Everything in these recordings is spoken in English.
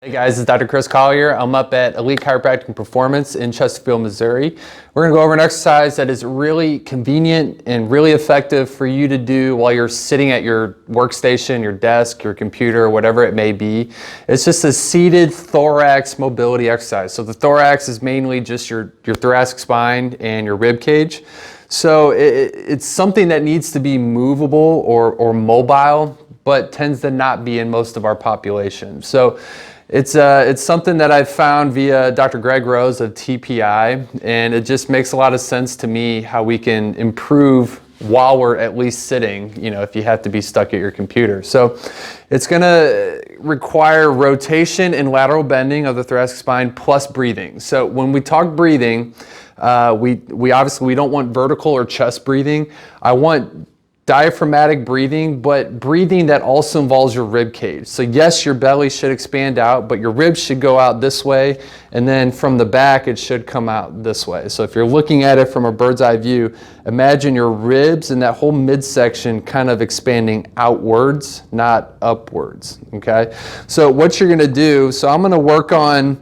Hey guys, it's Dr. Chris Collier. I'm up at Elite Chiropractic Performance in Chesterfield, Missouri. We're going to go over an exercise that is really convenient and really effective for you to do while you're sitting at your workstation, your desk, your computer, whatever it may be. It's just a seated thorax mobility exercise. So the thorax is mainly just your thoracic spine and your rib cage. So it's something that needs to be movable or mobile, but tends to not be in most of our population. So it's something that I've found via Dr. Greg Rose of TPI, and it just makes a lot of sense to me how we can improve while we're at least sitting, if you have to be stuck at your computer. So it's going to require rotation and lateral bending of the thoracic spine plus breathing. So when we talk breathing, we obviously don't want vertical or chest breathing. I want diaphragmatic breathing, but breathing that also involves your rib cage. So yes, your belly should expand out, but your ribs should go out this way, and then from the back it should come out this way. So if you're looking at it from a bird's eye view, imagine your ribs and that whole midsection kind of expanding outwards, not upwards, okay? So what you're gonna do, so I'm gonna work on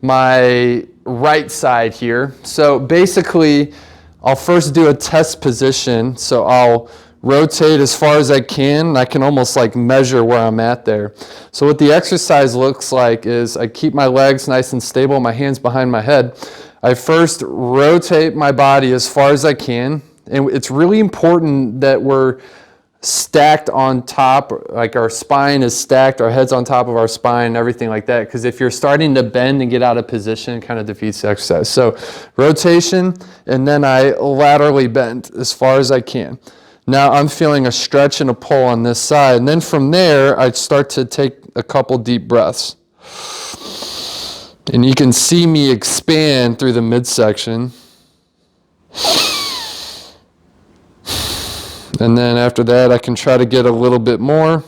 my right side here. So basically, I'll first do a test position. So I'll rotate as far as I can. I can almost like measure where I'm at there. So what the exercise looks like is I keep my legs nice and stable, my hands behind my head. I first rotate my body as far as I can. And it's really important that we're stacked on top, like our spine is stacked, our head's on top of our spine and everything like that. Because if you're starting to bend and get out of position, it kind of defeats the exercise. So rotation, and then I laterally bend as far as I can. Now I'm feeling a stretch and a pull on this side. And then from there, I start to take a couple deep breaths. And you can see me expand through the midsection. And then after that, I can try to get a little bit more.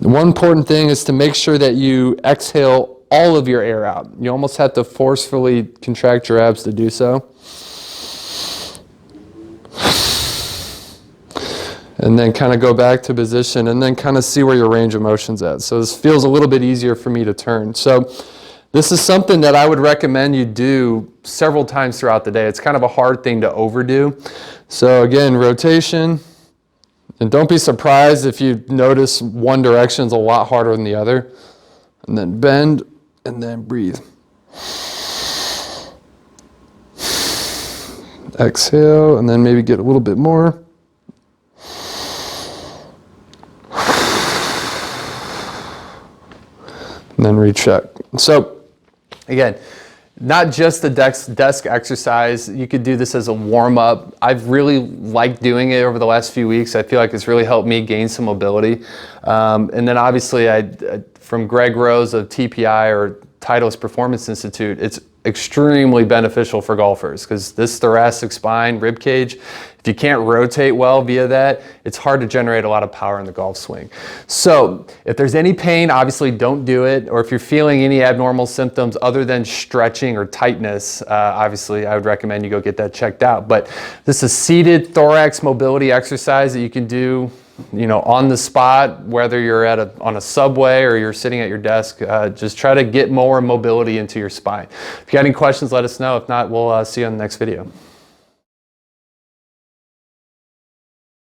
One important thing is to make sure that you exhale all of your air out. You almost have to forcefully contract your abs to do so. And then kind of go back to position and then kind of see where your range of motion's at. So this feels a little bit easier for me to turn. So this is something that I would recommend you do several times throughout the day. It's kind of a hard thing to overdo. So again, rotation. And don't be surprised if you notice one direction's a lot harder than the other. And then bend and then breathe. Exhale and then maybe get a little bit more. And then recheck. So again, not just the desk exercise. You could do this as a warm-up. I've really liked doing it over the last few weeks. I feel like it's really helped me gain some mobility. And then obviously, from Greg Rose of TPI or Titleist Performance Institute, it's extremely beneficial for golfers because this thoracic spine, rib cage, if you can't rotate well via that, it's hard to generate a lot of power in the golf swing. So if there's any pain, obviously don't do it. Or if you're feeling any abnormal symptoms other than stretching or tightness, obviously I would recommend you go get that checked out. But this is a seated thorax mobility exercise that you can do on the spot, whether you're on a subway or you're sitting at your desk. Just try to get more mobility into your spine. If you got any questions, let us know. If not, we'll see you on the next video.